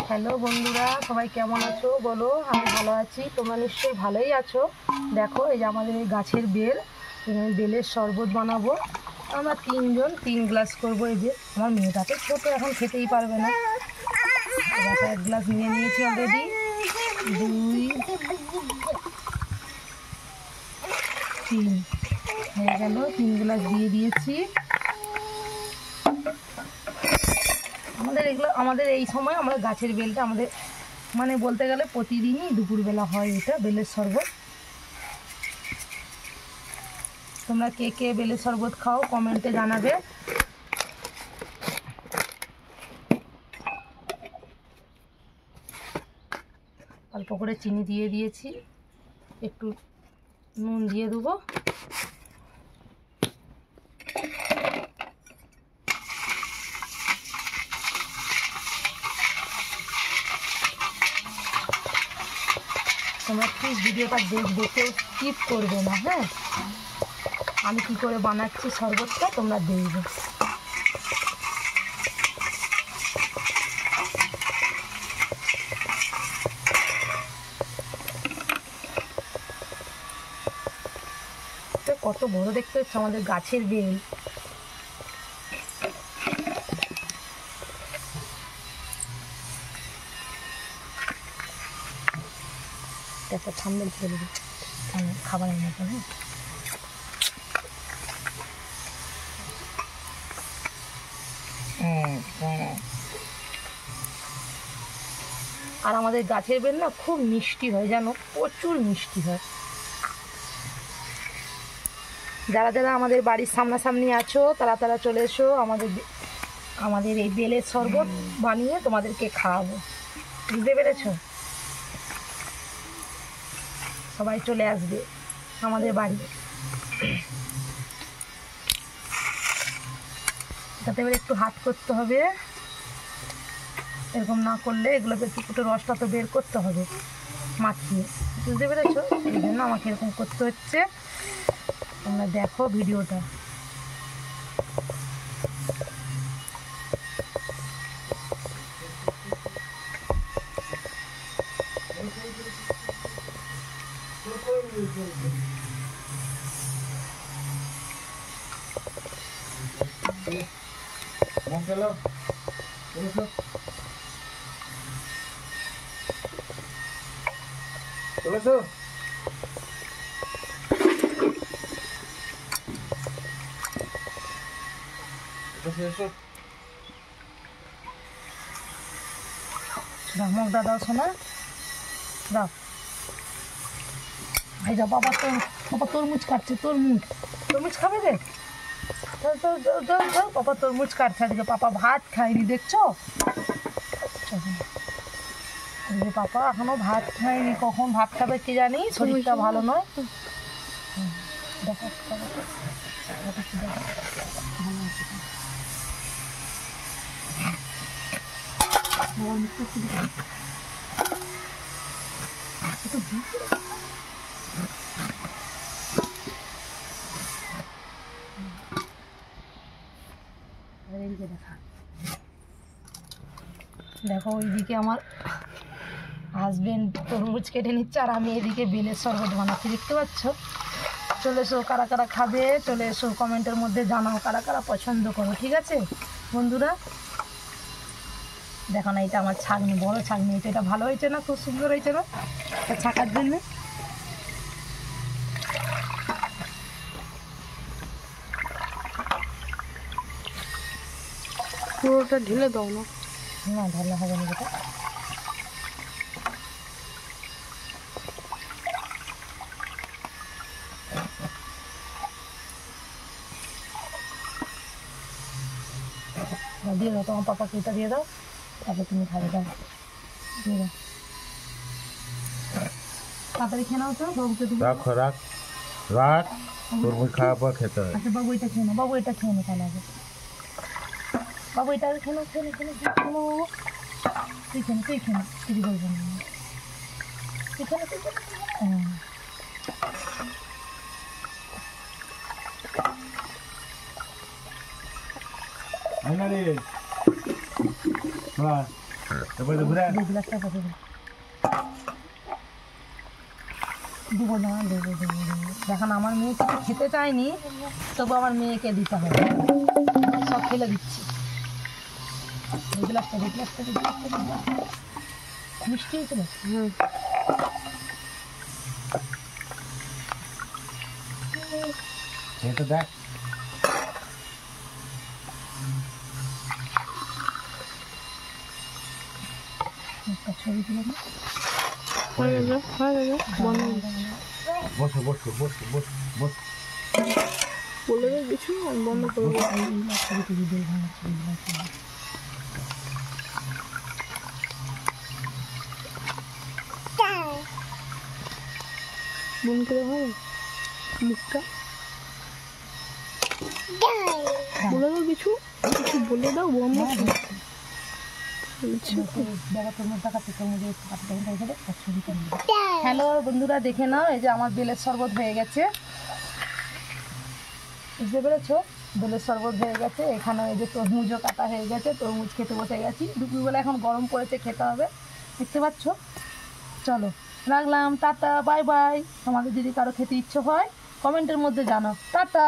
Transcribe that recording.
Hello বন্ধুরা, সবাই কেমন আছো বলো? আমি ভালো আছি, তোমরা নিশ্চয়ই ভালোই আছো। দেখো, এই যে আমাদের এই গাছের বেল, বেলের শরবত বানাবো। আমরা তিনজন 3 গ্লাস করবো। এই যে আমার মেয়েটা তো ছোটো, এখন খেতেই পারবে না। দেখো, 1 গ্লাস নিয়ে নিয়েছি অলরেডি। 2 3 হয়ে গেল, 3 গ্লাস দিয়ে দিয়েছি। আমাদের এই সময় আমরা গাছের বেলটা আমাদের মানে বলতে গেলে প্রতিদিনই দুপুরবেলা হয় এটা বেলের শরবত। তোমরা কে কে বেলের শরবত খাও কমেন্টে জানাবে। অল্প করে চিনি দিয়ে দিয়েছি, একটু নুন দিয়ে দেবো। তোমরা প্লিজ ভিডিওটা দেখেও স্কিপ করবে না, হ্যাঁ? আমি কি করে বানাচ্ছি শরবতটা তোমরা দেখবে। কত বড় দেখতে হচ্ছে আমাদের গাছের বেল। একটা থাম্বনেল ফেলে দিই খাবারের মতো, হ্যাঁ। আর আমাদের গাছের বেল না খুব মিষ্টি হয়, জানো, প্রচুর মিষ্টি হয়। যারা যারা আমাদের বাড়ির সামনাসামনি আছো তারা চলে এসো, আমাদের এই বেলের শরবত বানিয়ে তোমাদেরকে খাওয়াবো, বুঝতে পেরেছো? সবাই চলে আসবে আমাদের বাড়ি। তাতে এবার একটু হাত করতে হবে, এরকম না করলে এগুলোকে একটু রসটা তো বের করতে হবে মাখিয়ে, বুঝতে পেরেছো? এই জন্য আমাকে এরকম করতে হচ্ছে। তোমরা দেখো ভিডিওটা। মগ দাও শোনা, দাও। ভাই যা, বাবা তরমুজ কাটছে, তরমুজ খাবে রে? পাপা তরমুজ কাটছে আজকে, পাপা ভাত খায়নি, দেখছো? পাপা এখনো ভাত খায়নি, কখন ভাত খাবে কে জানি, শরীরটা ভালো নয়। দেখো দেখো, ওইদিকে আমার হাজবেন্ড তরমুজ কেটে নিচ্ছে আর আমি এদিকে বেলের শরবত বানাচ্ছি, দেখতে পাচ্ছ? চলে এসো, কারা কারা খাবে চলে এসো, কমেন্টের মধ্যে জানাও কারা কারা পছন্দ করো, ঠিক আছে বন্ধুরা? দেখো না, এটা আমার ছাগনি, বড় ছাগনি। এটা ভালো হয়েছে না? খুব সুন্দর হয়েছে না এটা ছাকার জন্য? পুরোটা ঢেলে দাও না। না, ঢালা হবে না। যেটা দিয়ে দাও, তোমার পাপাকে এটা দিয়ে দাও, তারপর তুমি খাবে। দাও, দিয়ে দাও, তাড়াতাড়ি খেয়ে নাও তো, বাবুকে দেবো। রাখ তরমুজ খাওয়ার পর খেতে হয়। আচ্ছা বাবু এটা খেয়ে নাও, বাবু এটা খেয়ে নো, তাহলে আগে বাবু এটা খেয়ে নাও, তুই খেয়ে না, তুই বলবো না, তুই খেয়ে তারপরে ঘুরে আন। 2 গ্লাসটা কত দেবো? দেবো না, দেবো। দেখেন আমার মেয়ে কিছু খেতে চায়নি, তবু আমার মেয়েকে দিতে হবে, সব ফেলে দিচ্ছি। 2 গ্লাসটা মিষ্টি হয়েছিল। হুম। খেয়ে তো দেখ। একটা ছবি তুলে না। হয়ে গেছে, বন্ধ। বসো বসো বসো বসো বসো। বলে দে কিছু, আমি বন্ধ করে দেবো। এই ছবি তুলি, বেল ভাঙা ছবি তুলি। বন্ধ করে হবে মুখটা। বলে দাও কিছু, কিছু বলে দাও বন্ধ। হ্যালো বন্ধুরা, দেখে নাও, এই যে আমার বেলের শরবত হয়ে গেছে, বুঝতে পেরেছো? বেলের শরবত হয়ে গেছে। এখানে এই যে তরমুজও কাটা হয়ে গেছে, তরমুজ খেতে বসে গেছি। দুপুরবেলা এখন গরম পড়েছে, খেতে হবে, দেখতে পাচ্ছ। চলো রাখলাম, টাটা, বাই বাই। তোমাদের যদি কারো খেতে ইচ্ছে হয় কমেন্টের মধ্যে জানাও। টাটা।